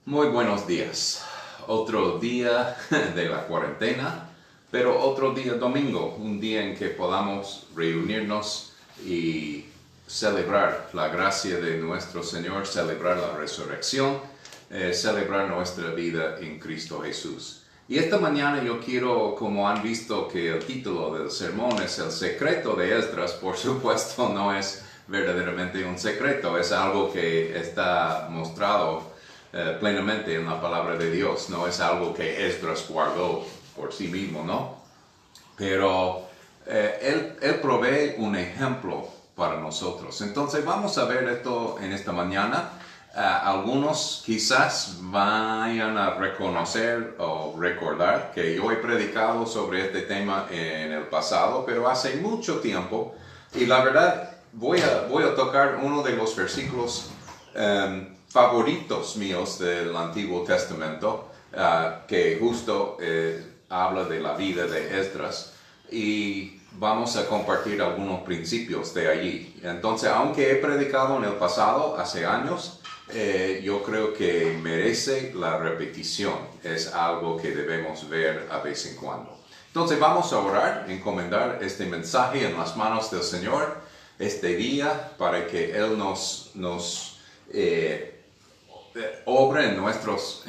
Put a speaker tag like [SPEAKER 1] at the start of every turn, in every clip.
[SPEAKER 1] Muy buenos días. Otro día de la cuarentena, pero otro día domingo, un día en que podamos reunirnos y celebrar la gracia de nuestro Señor, celebrar la resurrección, celebrar nuestra vida en Cristo Jesús. Y esta mañana yo quiero, como han visto que el título del sermón es El secreto de Esdras, por supuesto no es verdaderamente un secreto, es algo que está mostrado plenamente en la palabra de Dios, no es algo que Esdras guardó por sí mismo, ¿no? Pero él provee un ejemplo para nosotros. Entonces vamos a ver esto en esta mañana. Algunos quizás vayan a reconocer o recordar que yo he predicado sobre este tema en el pasado, pero hace mucho tiempo, y la verdad voy a tocar uno de los versículos favoritos míos del Antiguo Testamento, que justo habla de la vida de Esdras, y vamos a compartir algunos principios de allí. Entonces, aunque he predicado en el pasado, hace años, yo creo que merece la repetición. Es algo que debemos ver a vez en cuando. Entonces, vamos a orar, encomendar este mensaje en las manos del Señor este día para que Él nos obra en nuestros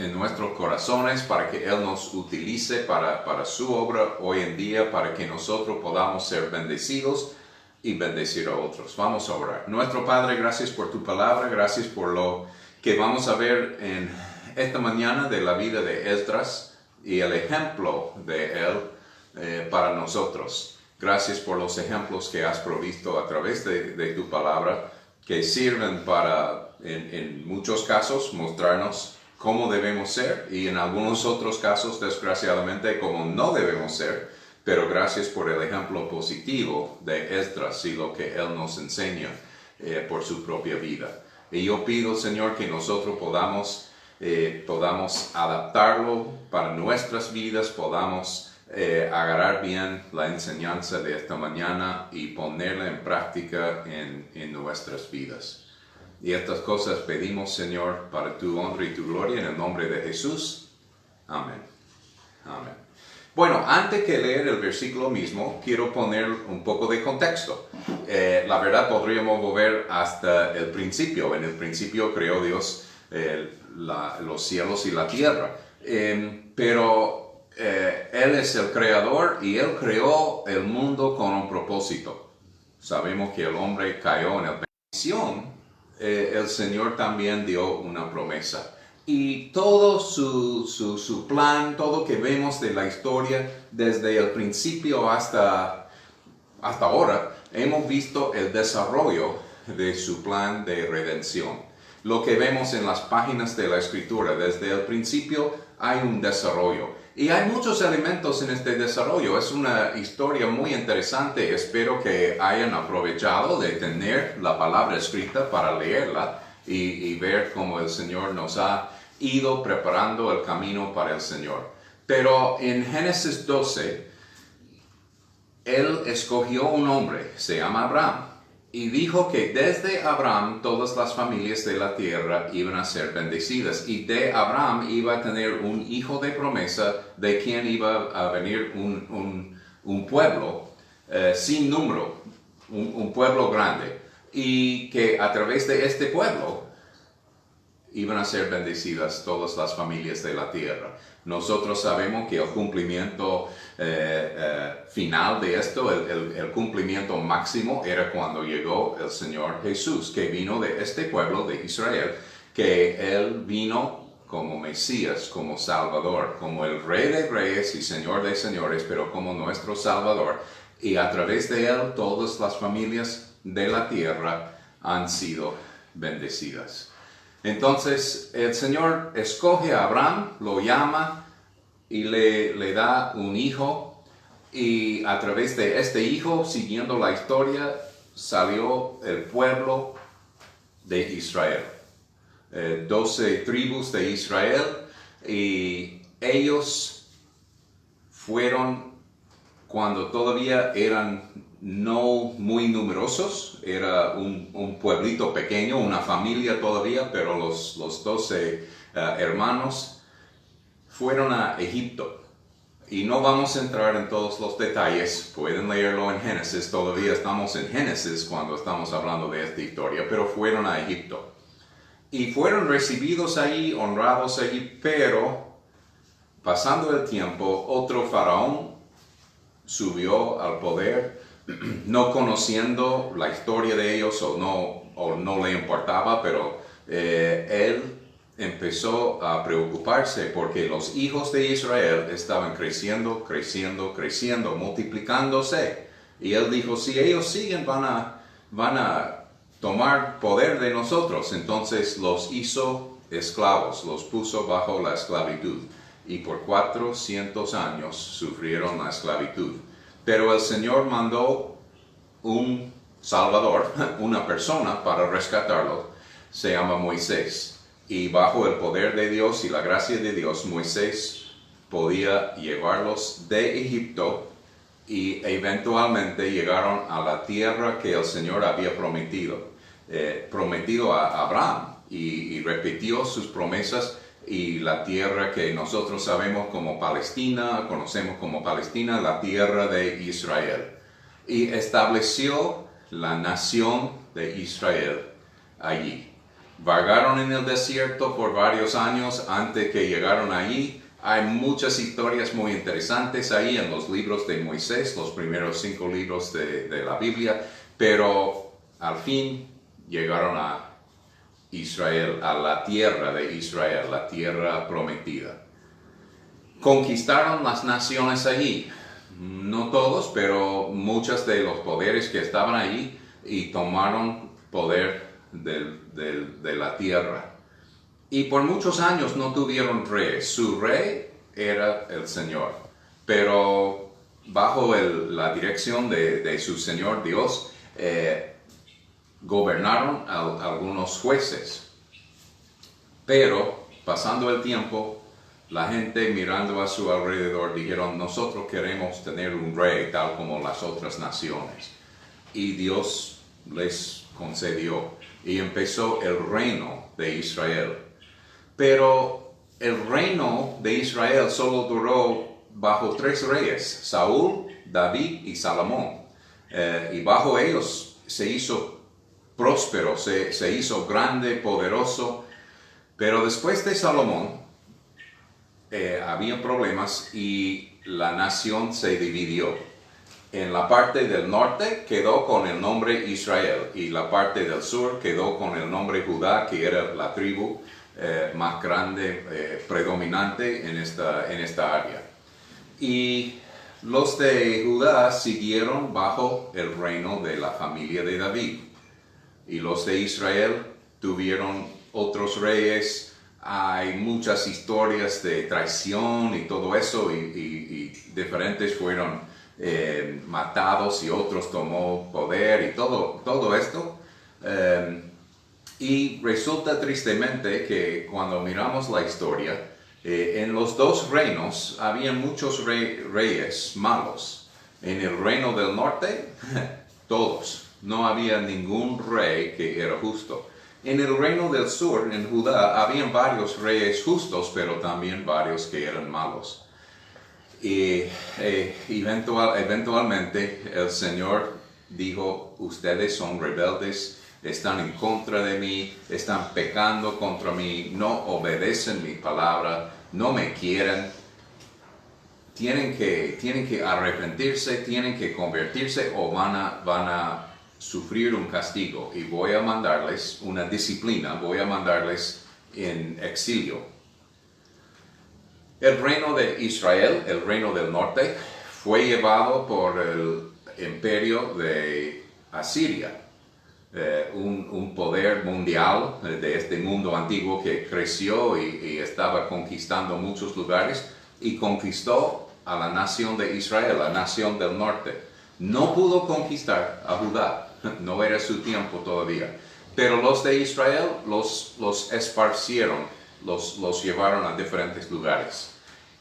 [SPEAKER 1] corazones, para que Él nos utilice para su obra hoy en día, para que nosotros podamos ser bendecidos y bendecir a otros. Vamos a orar. Nuestro Padre, gracias por tu palabra, gracias por lo que vamos a ver en esta mañana de la vida de Esdras y el ejemplo de él para nosotros. Gracias por los ejemplos que has provisto a través de tu palabra, que sirven para, en muchos casos, mostrarnos cómo debemos ser y en algunos otros casos, desgraciadamente, cómo no debemos ser. Pero gracias por el ejemplo positivo de Esdras y lo que él nos enseña por su propia vida. Y yo pido, Señor, que nosotros podamos adaptarlo para nuestras vidas, podamos agarrar bien la enseñanza de esta mañana y ponerla en práctica en nuestras vidas. Y estas cosas pedimos, Señor, para tu honra y tu gloria, en el nombre de Jesús. Amén. Amén. Bueno, antes que leer el versículo mismo, quiero poner un poco de contexto. La verdad, podríamos volver hasta el principio. En el principio creó Dios los cielos y la tierra. Pero Él es el creador y Él creó el mundo con un propósito. Sabemos que el hombre cayó en la perdición. El Señor también dio una promesa. Y todo su plan, todo que vemos de la historia, desde el principio hasta ahora, hemos visto el desarrollo de su plan de redención. Lo que vemos en las páginas de la Escritura, desde el principio hay un desarrollo. Y hay muchos elementos en este desarrollo. Es una historia muy interesante. Espero que hayan aprovechado de tener la palabra escrita para leerla y ver cómo el Señor nos ha ido preparando el camino para el Señor. Pero en Génesis 12, Él escogió un hombre, se llama Abraham, y dijo que desde Abraham todas las familias de la tierra iban a ser bendecidas, y de Abraham iba a tener un hijo de promesa, de quien iba a venir un pueblo sin número, un pueblo grande, y que a través de este pueblo iban a ser bendecidas todas las familias de la tierra. Nosotros sabemos que el cumplimiento final de esto, el cumplimiento máximo, era cuando llegó el Señor Jesús, que vino de este pueblo de Israel, que Él vino como Mesías, como Salvador, como el Rey de Reyes y Señor de Señores, pero como nuestro Salvador. Y a través de Él, todas las familias de la tierra han sido bendecidas. Entonces el Señor escoge a Abraham, lo llama y le da un hijo, y a través de este hijo, siguiendo la historia, salió el pueblo de Israel. 12 tribus de Israel, y ellos fueron, cuando todavía eran no muy numerosos, era un pueblito pequeño, una familia todavía, pero los 12 hermanos fueron a Egipto. Y no vamos a entrar en todos los detalles, pueden leerlo en Génesis, todavía estamos en Génesis cuando estamos hablando de esta historia, pero fueron a Egipto. Y fueron recibidos allí, honrados allí, pero pasando el tiempo, otro faraón subió al poder, no conociendo la historia de ellos o no le importaba, pero él empezó a preocuparse porque los hijos de Israel estaban creciendo, multiplicándose. Y él dijo, si ellos siguen van a tomar poder de nosotros. Entonces los hizo esclavos, los puso bajo la esclavitud. Y por 400 años sufrieron la esclavitud. Pero el Señor mandó un Salvador, una persona para rescatarlo. Se llama Moisés. Y bajo el poder de Dios y la gracia de Dios, Moisés podía llevarlos de Egipto y eventualmente llegaron a la tierra que el Señor había prometido a Abraham y repitió sus promesas, y la tierra que nosotros sabemos como Palestina, conocemos como Palestina, la tierra de Israel. Y estableció la nación de Israel allí. Vagaron en el desierto por varios años antes que llegaron allí. Hay muchas historias muy interesantes ahí en los libros de Moisés, los primeros 5 libros de la Biblia, pero al fin llegaron a Israel, a la tierra de Israel, la tierra prometida. Conquistaron las naciones allí, no todos, pero muchos de los poderes que estaban allí, y tomaron poder de la tierra. Y por muchos años no tuvieron rey. Su rey era el Señor, pero bajo la dirección de su Señor Dios, gobernaron algunos jueces. Pero pasando el tiempo, la gente mirando a su alrededor dijeron, nosotros queremos tener un rey tal como las otras naciones. Y Dios les concedió. Y empezó el reino de Israel. Pero el reino de Israel solo duró bajo 3 reyes, Saúl, David y Salomón. Y bajo ellos se hizo próspero, se hizo grande, poderoso. Pero después de Salomón había problemas y la nación se dividió. En la parte del norte quedó con el nombre Israel, y la parte del sur quedó con el nombre Judá, que era la tribu más grande, predominante en esta área. Y los de Judá siguieron bajo el reino de la familia de David. Y los de Israel tuvieron otros reyes. Hay muchas historias de traición y todo eso, y diferentes fueron matados y otros tomó poder y todo esto. Y resulta tristemente que cuando miramos la historia, en los 2 reinos había muchos reyes malos. En el reino del norte, todos. No había ningún rey que era justo. En el reino del sur, en Judá, habían varios reyes justos, pero también varios que eran malos. Y eventualmente el Señor dijo, ustedes son rebeldes, están en contra de mí, están pecando contra mí, no obedecen mi palabra, no me quieren. Tienen que arrepentirse, tienen que convertirse o van a sufrir un castigo, y voy a mandarles una disciplina, voy a mandarles en exilio. El reino de Israel, el reino del norte, fue llevado por el imperio de Asiria, un poder mundial de este mundo antiguo que creció y estaba conquistando muchos lugares, y conquistó a la nación de Israel, la nación del norte. No pudo conquistar a Judá, no era su tiempo todavía, pero los de Israel los esparcieron, los llevaron a diferentes lugares.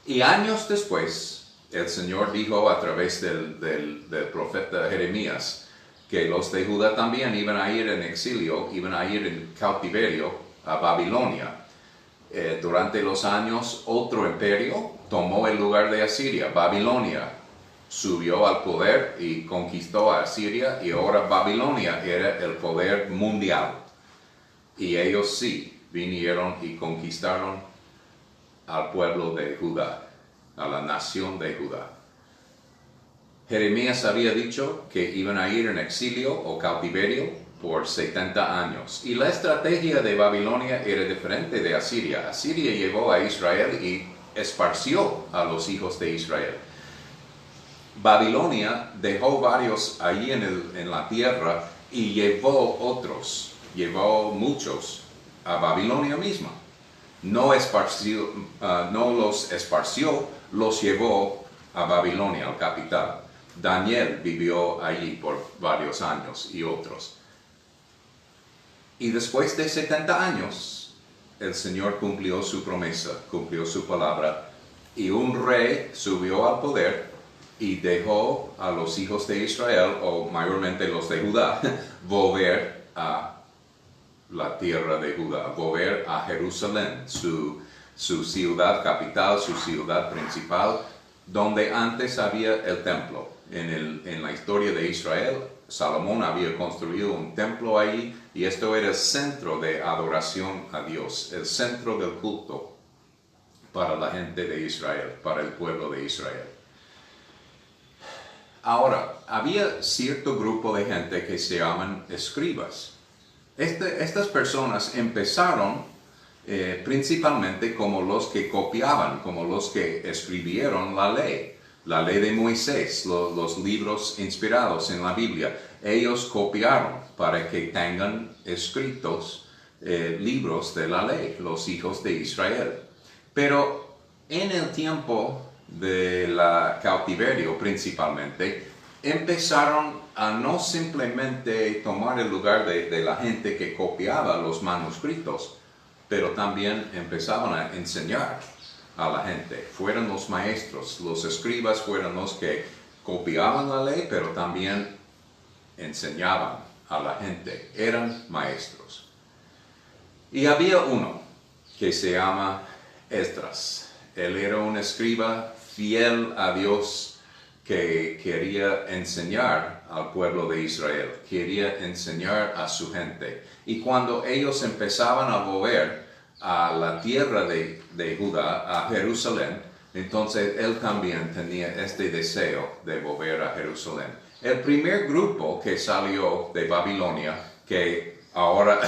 [SPEAKER 1] Y años después, El Señor dijo a través del profeta Jeremías que los de Judá también iban a ir en exilio, iban a ir en cautiverio a Babilonia. Durante los años, otro imperio tomó el lugar de Asiria. Babilonia subió al poder y conquistó a Asiria, y ahora Babilonia era el poder mundial. Y ellos sí vinieron y conquistaron al pueblo de Judá, a la nación de Judá. Jeremías había dicho que iban a ir en exilio o cautiverio por 70 años. Y la estrategia de Babilonia era diferente de Asiria. Asiria llevó a Israel y esparció a los hijos de Israel. Babilonia dejó varios allí en la tierra y llevó muchos a Babilonia misma. No los esparció, los llevó a Babilonia, al capital. Daniel vivió allí por varios años y otros. Y después de 70 años, el Señor cumplió su promesa, cumplió su palabra, y un rey subió al poder y dejó a los hijos de Israel, o mayormente los de Judá, volver a la tierra de Judá, volver a Jerusalén, su ciudad capital, su ciudad principal, donde antes había el templo. En la historia de Israel, Salomón había construido un templo allí, y esto era el centro de adoración a Dios, el centro del culto para la gente de Israel, para el pueblo de Israel. Ahora, había cierto grupo de gente que se llaman escribas. Estas personas empezaron principalmente como los que copiaban, como los que escribieron la ley de Moisés, los libros inspirados en la Biblia. Ellos copiaron para que tengan escritos libros de la ley, los hijos de Israel. Pero en el tiempo de la cautiverio principalmente, empezaron a no simplemente tomar el lugar de la gente que copiaba los manuscritos, pero también empezaban a enseñar a la gente. Fueron los maestros, los escribas fueron los que copiaban la ley, pero también enseñaban a la gente. Eran maestros. Y había uno que se llama Esdras. Él era un escriba fiel a Dios que quería enseñar al pueblo de Israel, quería enseñar a su gente. Y cuando ellos empezaban a volver a la tierra de Judá, a Jerusalén, entonces él también tenía este deseo de volver a Jerusalén. El primer grupo que salió de Babilonia, que ahora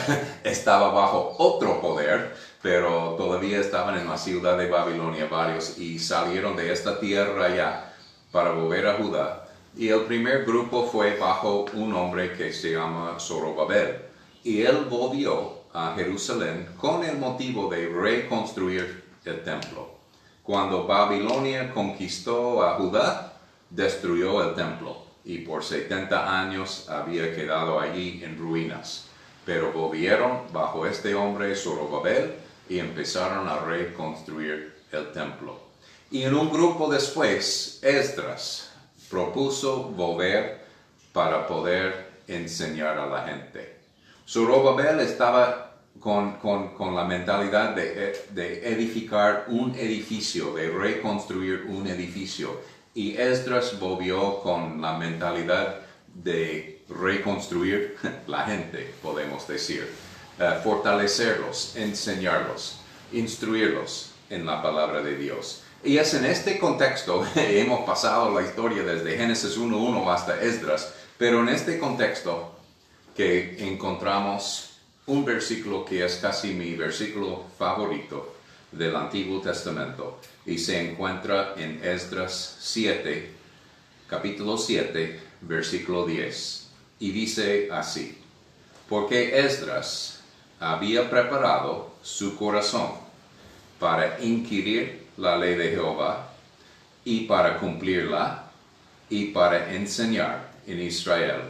[SPEAKER 1] estaba bajo otro poder, pero todavía estaban en la ciudad de Babilonia varios, y salieron de esta tierra ya para volver a Judá. Y el primer grupo fue bajo un hombre que se llama Zorobabel. Y él volvió a Jerusalén con el motivo de reconstruir el templo. Cuando Babilonia conquistó a Judá, destruyó el templo, y por 70 años había quedado allí en ruinas. Pero volvieron bajo este hombre Zorobabel y empezaron a reconstruir el templo. Y en un grupo después, Esdras propuso volver para poder enseñar a la gente. Zorobabel estaba con la mentalidad de edificar un edificio, de reconstruir un edificio. Y Esdras volvió con la mentalidad de reconstruir la gente, podemos decir. Fortalecerlos, enseñarlos, instruirlos en la palabra de Dios. Y es en este contexto, hemos pasado la historia desde Génesis 1:1 hasta Esdras, pero en este contexto que encontramos un versículo que es casi mi versículo favorito del Antiguo Testamento, y se encuentra en Esdras 7, capítulo 7, versículo 10, y dice así: porque Esdras había preparado su corazón para inquirir la ley de Jehová, y para cumplirla, y para enseñar en Israel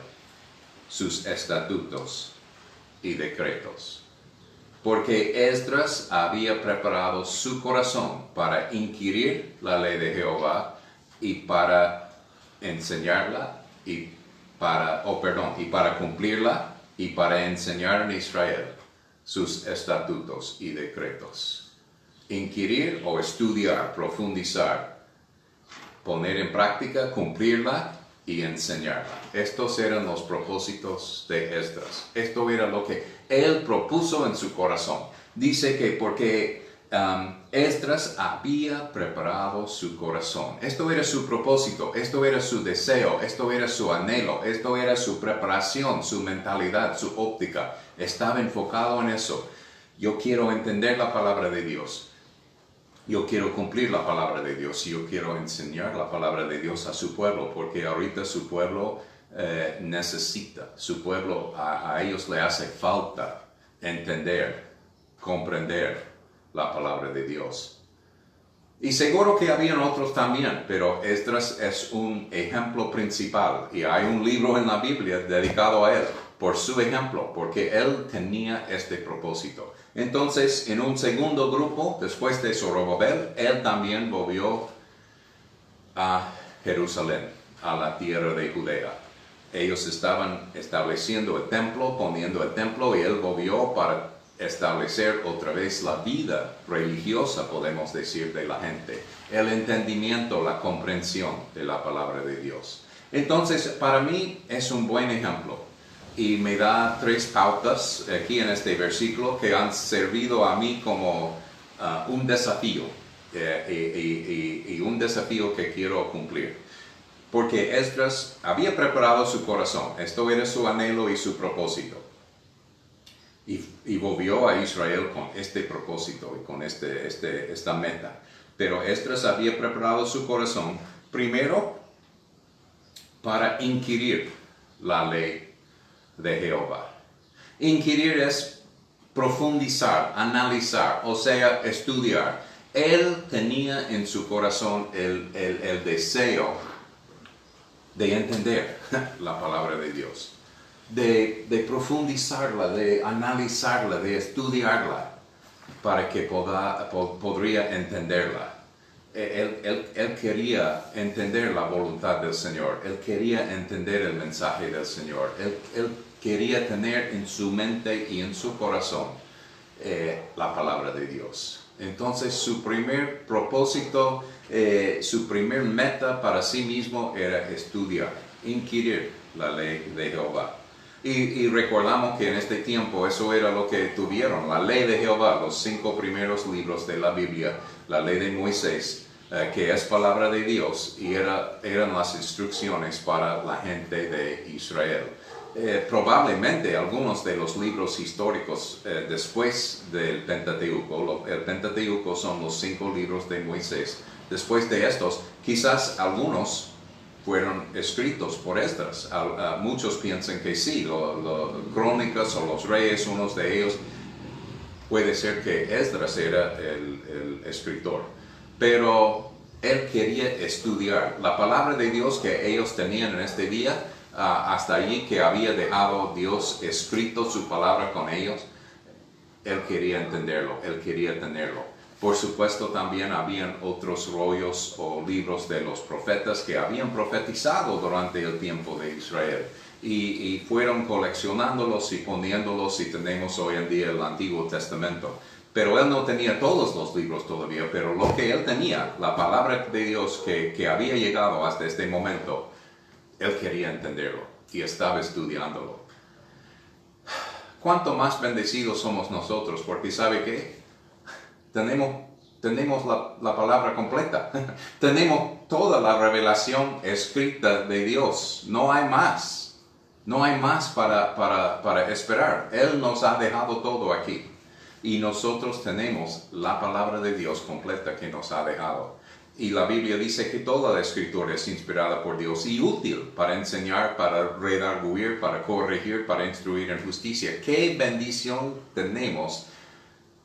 [SPEAKER 1] sus estatutos y decretos. Porque Esdras había preparado su corazón para inquirir la ley de Jehová, y para enseñarla y para cumplirla y para enseñar en Israel sus estatutos y decretos. Inquirir o estudiar, profundizar, poner en práctica, cumplirla y enseñarla. Estos eran los propósitos de Esdras. Esto era lo que él propuso en su corazón. Dice que porque Esdras había preparado su corazón. Esto era su propósito, esto era su deseo, esto era su anhelo, esto era su preparación, su mentalidad, su óptica. Estaba enfocado en eso. Yo quiero entender la palabra de Dios. Yo quiero cumplir la palabra de Dios y yo quiero enseñar la palabra de Dios a su pueblo, porque ahorita su pueblo necesita, su pueblo, a ellos le hace falta entender, comprender la palabra de Dios. Y seguro que habían otros también, pero Esdras es un ejemplo principal y hay un libro en la Biblia dedicado a él por su ejemplo, porque él tenía este propósito. Entonces, en un segundo grupo, después de Zorobabel, él también volvió a Jerusalén, a la tierra de Judea. Ellos estaban estableciendo el templo, poniendo el templo, y él volvió para establecer otra vez la vida religiosa, podemos decir, de la gente. El entendimiento, la comprensión de la palabra de Dios. Entonces, para mí es un buen ejemplo. Y me da 3 pautas aquí en este versículo que han servido a mí como un desafío y un desafío que quiero cumplir. Porque Esdras había preparado su corazón, esto era su anhelo y su propósito. Y volvió a Israel con este propósito y con esta meta. Pero Esdras había preparado su corazón primero para inquirir la ley de Jehová. Inquirir es profundizar, analizar, o sea, estudiar. Él tenía en su corazón el deseo de entender la palabra de Dios, de profundizarla, de analizarla, de estudiarla, para que podría entenderla. Él quería entender la voluntad del Señor, él quería entender el mensaje del Señor, él quería tener en su mente y en su corazón la palabra de Dios. Entonces su primer propósito, su primer meta para sí mismo era estudiar, inquirir la ley de Jehová. Y recordamos que en este tiempo eso era lo que tuvieron, la ley de Jehová, los 5 primeros libros de la Biblia, la ley de Moisés, que es palabra de Dios, y eran las instrucciones para la gente de Israel. Probablemente algunos de los libros históricos después del Pentateuco, el Pentateuco son los 5 libros de Moisés, después de estos, quizás algunos fueron escritos por Esdras. Muchos piensan que sí, los Crónicas o los Reyes, unos de ellos, puede ser que Esdras era el escritor. Pero él quería estudiar la palabra de Dios que ellos tenían en este día, hasta allí que había dejado Dios escrito su palabra con ellos. Él quería entenderlo, él quería tenerlo. Por supuesto, también habían otros rollos o libros de los profetas que habían profetizado durante el tiempo de Israel. Y fueron coleccionándolos y poniéndolos, y tenemos hoy en día el Antiguo Testamento. Pero él no tenía todos los libros todavía, pero lo que él tenía, la palabra de Dios que había llegado hasta este momento, él quería entenderlo y estaba estudiándolo. ¿Cuánto más bendecidos somos nosotros? Porque ¿sabe qué? Tenemos la palabra completa. Tenemos toda la revelación escrita de Dios. No hay más. No hay más para esperar. Él nos ha dejado todo aquí. Y nosotros tenemos la palabra de Dios completa que nos ha dejado. Y la Biblia dice que toda la escritura es inspirada por Dios y útil para enseñar, para redarguir, para corregir, para instruir en justicia. ¡Qué bendición tenemos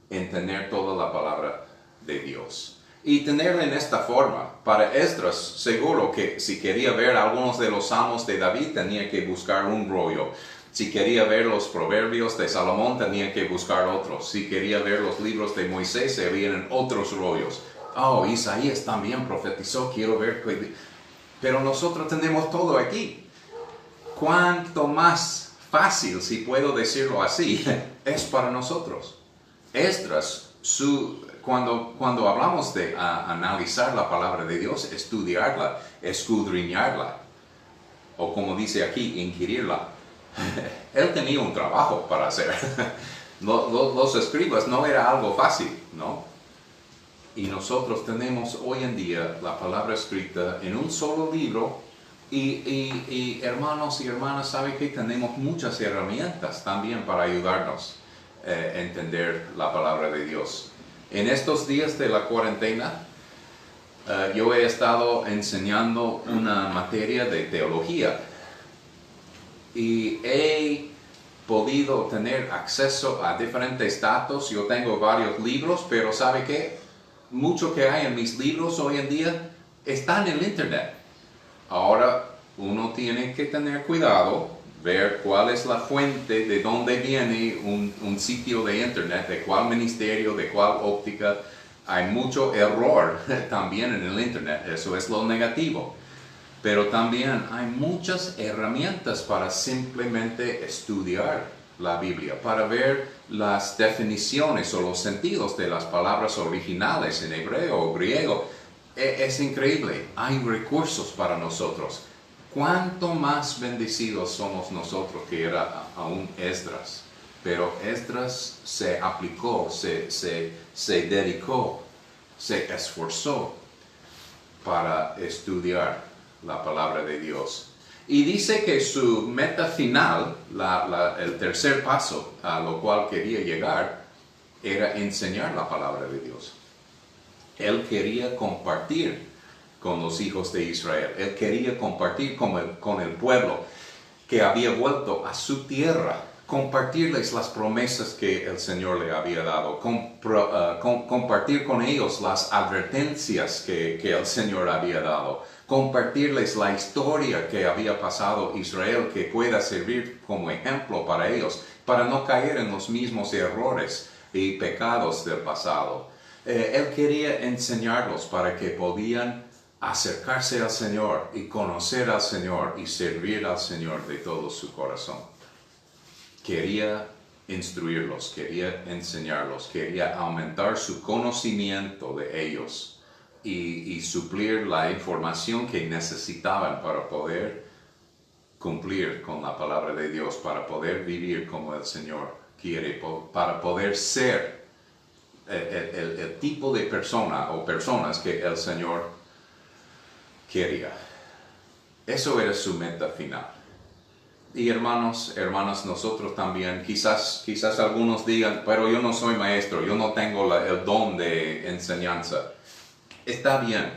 [SPEAKER 1] en tener toda la palabra de Dios! Y tenerla en esta forma. Para Esdras, seguro que si quería ver algunos de los salmos de David, tenía que buscar un rollo. Si quería ver los proverbios de Salomón, tenía que buscar otros. Si quería ver los libros de Moisés, se veían en otros rollos. Oh, Isaías también profetizó, quiero ver. Pero nosotros tenemos todo aquí. Cuánto más fácil, si puedo decirlo así, es para nosotros. Esdras, cuando hablamos de analizar la palabra de Dios, estudiarla, escudriñarla, o como dice aquí, inquirirla, él tenía un trabajo para hacer. Los escribas no era algo fácil, ¿no? Y nosotros tenemos hoy en día la palabra escrita en un solo libro. Y hermanos y hermanas, saben que tenemos muchas herramientas también para ayudarnos a entender la palabra de Dios. En estos días de la cuarentena, yo he estado enseñando una materia de teología y he podido tener acceso a diferentes datos. Yo tengo varios libros, pero ¿sabe qué? Mucho que hay en mis libros hoy en día está en el internet. Ahora uno tiene que tener cuidado, ver cuál es la fuente, de dónde viene un sitio de internet, de cuál ministerio, de cuál óptica. Hay mucho error también en el internet, eso es lo negativo. Pero también hay muchas herramientas para simplemente estudiar la Biblia, para ver las definiciones o los sentidos de las palabras originales en hebreo o griego. Es increíble, hay recursos para nosotros. Cuánto más bendecidos somos nosotros que era aún Esdras. Pero Esdras se aplicó, se dedicó, se esforzó para estudiar la palabra de Dios. Y dice que su meta final, el tercer paso a lo cual quería llegar, era enseñar la palabra de Dios. Él quería compartir con los hijos de Israel. Él quería compartir con el pueblo que había vuelto a su tierra, compartirles las promesas que el Señor le había dado, compartir con ellos las advertencias que el Señor había dado, compartirles la historia que había pasado Israel, que pueda servir como ejemplo para ellos, para no caer en los mismos errores y pecados del pasado. Él quería enseñarlos para que podían acercarse al Señor y conocer al Señor y servir al Señor de todo su corazón. Quería instruirlos, quería enseñarlos, quería aumentar su conocimiento de ellos y suplir la información que necesitaban para poder cumplir con la palabra de Dios, para poder vivir como el Señor quiere, para poder ser el tipo de persona o personas que el Señor quería. Eso era su meta final. Y hermanos, hermanas, nosotros también, quizás algunos digan, pero yo no soy maestro, yo no tengo el don de enseñanza. Está bien,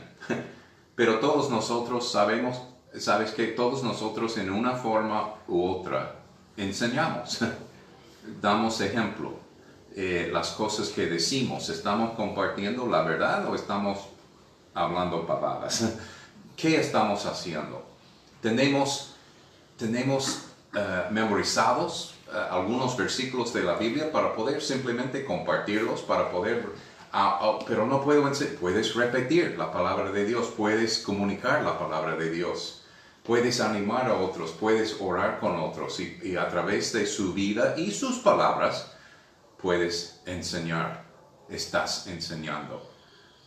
[SPEAKER 1] pero todos nosotros sabes que todos nosotros en una forma u otra enseñamos, damos ejemplo. Las cosas que decimos, ¿estamos compartiendo la verdad o estamos hablando pavadas? ¿Qué estamos haciendo? Tenemos memorizados algunos versículos de la Biblia para poder simplemente compartirlos, para poder, pero no puedes repetir la palabra de Dios, puedes comunicar la palabra de Dios, puedes animar a otros, puedes orar con otros y a través de su vida y sus palabras puedes enseñar, estás enseñando.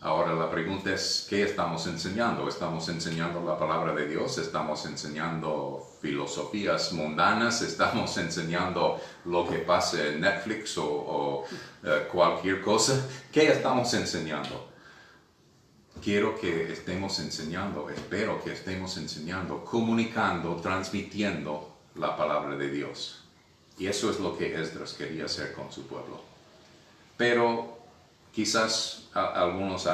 [SPEAKER 1] Ahora la pregunta es, ¿qué estamos enseñando? ¿Estamos enseñando la palabra de Dios? ¿Estamos enseñando filosofías mundanas? ¿Estamos enseñando lo que pasa en Netflix o cualquier cosa? ¿Qué estamos enseñando? Quiero que estemos enseñando, espero que estemos enseñando, comunicando, transmitiendo la palabra de Dios. Y eso es lo que Esdras quería hacer con su pueblo. Pero quizás algunos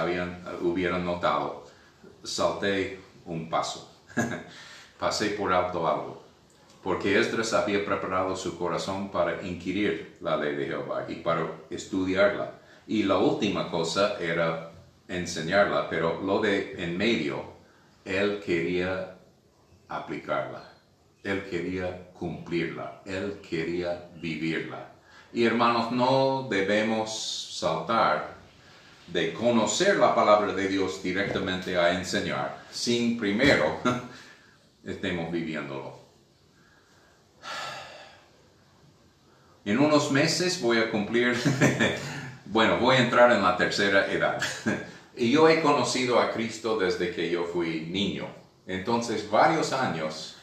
[SPEAKER 1] hubieran notado, salté un paso, pasé por alto algo, porque Esdras había preparado su corazón para inquirir la ley de Jehová y para estudiarla. Y la última cosa era enseñarla, pero lo de en medio, él quería aplicarla. Él quería cumplirla, él quería vivirla. Y hermanos, no debemos saltar de conocer la palabra de Dios directamente a enseñar, sin primero estemos viviéndolo. En unos meses voy a cumplir, bueno, voy a entrar en la tercera edad. Y yo he conocido a Cristo desde que yo fui niño. Entonces, varios años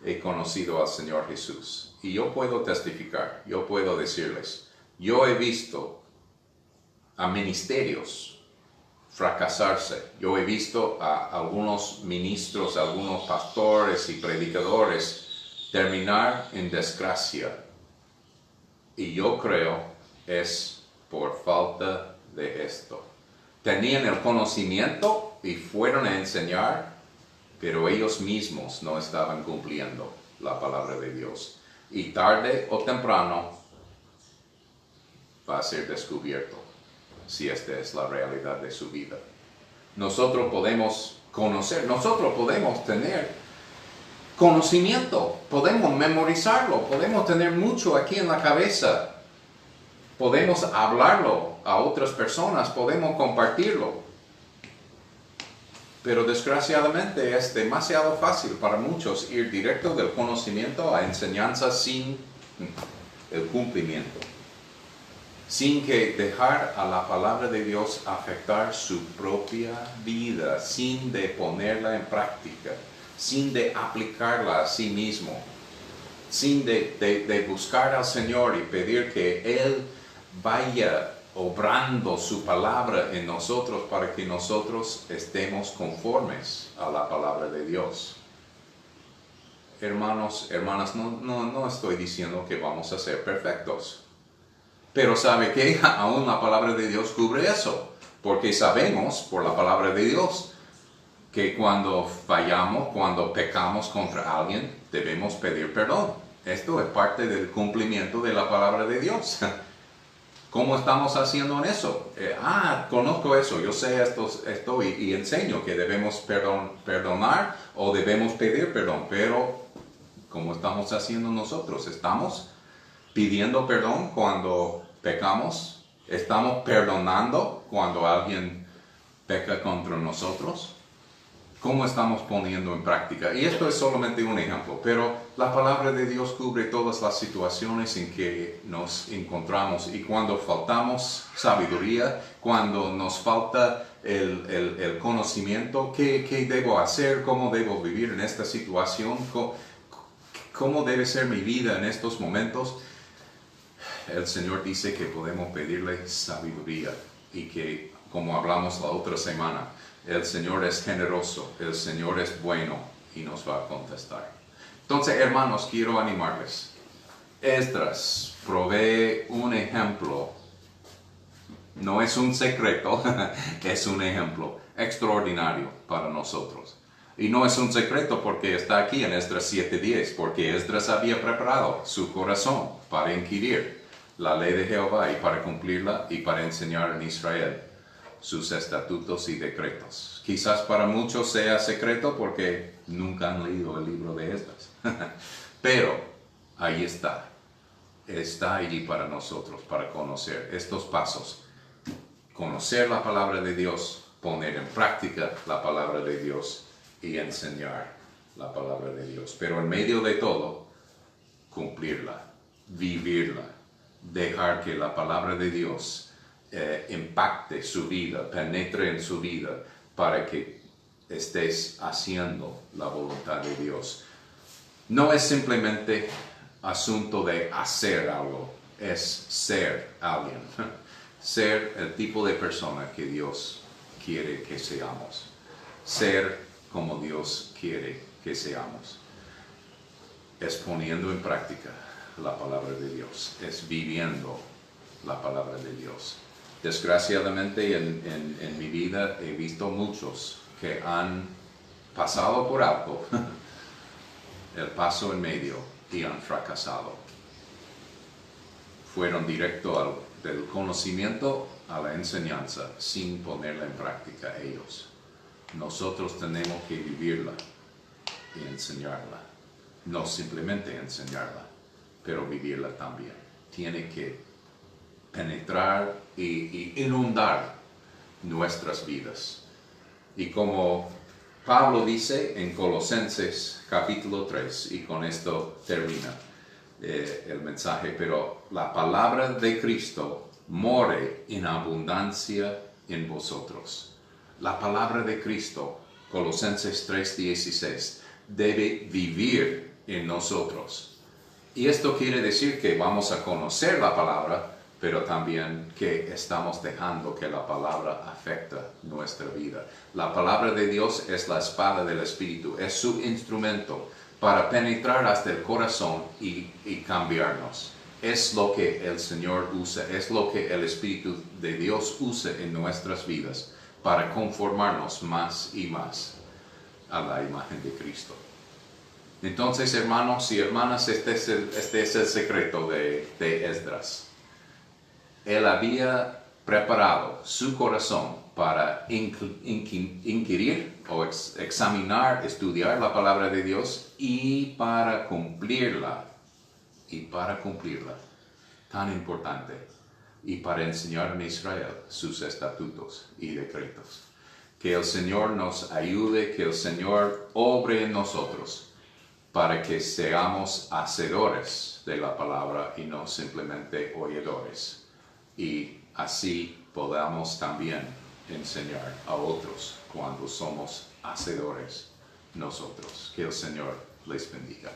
[SPEAKER 1] he conocido al Señor Jesús. Y yo puedo testificar, yo puedo decirles, yo he visto a ministerios fracasarse. Yo he visto a algunos ministros, algunos pastores y predicadores terminar en desgracia. Y yo creo es por falta de esto. Tenían el conocimiento y fueron a enseñar, pero ellos mismos no estaban cumpliendo la palabra de Dios. Y tarde o temprano va a ser descubierto si esta es la realidad de su vida. Nosotros podemos conocer, nosotros podemos tener conocimiento, podemos memorizarlo, podemos tener mucho aquí en la cabeza, podemos hablarlo a otras personas, podemos compartirlo. Pero desgraciadamente es demasiado fácil para muchos ir directo del conocimiento a enseñanza sin el cumplimiento. Sin que dejar a la palabra de Dios afectar su propia vida, sin de ponerla en práctica, sin de aplicarla a sí mismo, sin de buscar al Señor y pedir que Él vaya obrando su palabra en nosotros para que nosotros estemos conformes a la palabra de Dios. Hermanos, hermanas, no estoy diciendo que vamos a ser perfectos. Pero ¿sabe qué? Aún la palabra de Dios cubre eso. Porque sabemos, por la palabra de Dios, que cuando fallamos, cuando pecamos contra alguien, debemos pedir perdón. Esto es parte del cumplimiento de la palabra de Dios. ¿Cómo estamos haciendo en eso? Conozco eso, yo sé esto y enseño que debemos perdonar o debemos pedir perdón. Pero, ¿cómo estamos haciendo nosotros? ¿Estamos pidiendo perdón cuando pecamos? ¿Estamos perdonando cuando alguien peca contra nosotros? ¿Cómo estamos poniendo en práctica? Y esto es solamente un ejemplo, pero la palabra de Dios cubre todas las situaciones en que nos encontramos. Y cuando faltamos sabiduría, cuando nos falta el conocimiento, ¿qué debo hacer? ¿Cómo debo vivir en esta situación? ¿Cómo debe ser mi vida en estos momentos? El Señor dice que podemos pedirle sabiduría y que, como hablamos la otra semana, el Señor es generoso, el Señor es bueno y nos va a contestar. Entonces, hermanos, quiero animarles. Esdras provee un ejemplo, no es un secreto, es un ejemplo extraordinario para nosotros. Y no es un secreto porque está aquí en Esdras 7:10, porque Esdras había preparado su corazón para inquirir la ley de Jehová y para cumplirla y para enseñar en Israel sus estatutos y decretos. Quizás para muchos sea secreto porque nunca han leído el libro de Esdras. Pero ahí está. Está allí para nosotros, para conocer estos pasos. Conocer la palabra de Dios, poner en práctica la palabra de Dios y enseñar la palabra de Dios. Pero en medio de todo, cumplirla, vivirla, dejar que la palabra de Dios impacte su vida, penetre en su vida, para que estés haciendo la voluntad de Dios. No es simplemente asunto de hacer algo, es ser alguien, ser el tipo de persona que Dios quiere que seamos, ser como Dios quiere que seamos. Es poniendo en práctica la palabra de Dios, es viviendo la palabra de Dios. Desgraciadamente en mi vida he visto muchos que han pasado por alto el paso en medio y han fracasado. Fueron directo del conocimiento a la enseñanza sin ponerla en práctica ellos. Nosotros tenemos que vivirla y enseñarla. No simplemente enseñarla, pero vivirla también. Tiene que penetrar y inundar nuestras vidas. Y como Pablo dice en Colosenses capítulo 3, y con esto termina el mensaje, pero la palabra de Cristo more en abundancia en vosotros. La palabra de Cristo, Colosenses 3:16, debe vivir en nosotros. Y esto quiere decir que vamos a conocer la palabra, pero también que estamos dejando que la palabra afecte nuestra vida. La palabra de Dios es la espada del Espíritu, es su instrumento para penetrar hasta el corazón y cambiarnos. Es lo que el Señor usa, es lo que el Espíritu de Dios usa en nuestras vidas para conformarnos más y más a la imagen de Cristo. Entonces, hermanos y hermanas, este es el secreto de Esdras. Él había preparado su corazón para inquirir o examinar, estudiar la palabra de Dios y para cumplirla. Tan importante. Y para enseñar en Israel sus estatutos y decretos. Que el Señor nos ayude, que el Señor obre en nosotros para que seamos hacedores de la palabra y no simplemente oidores. Y así podamos también enseñar a otros cuando somos hacedores nosotros. Que el Señor les bendiga.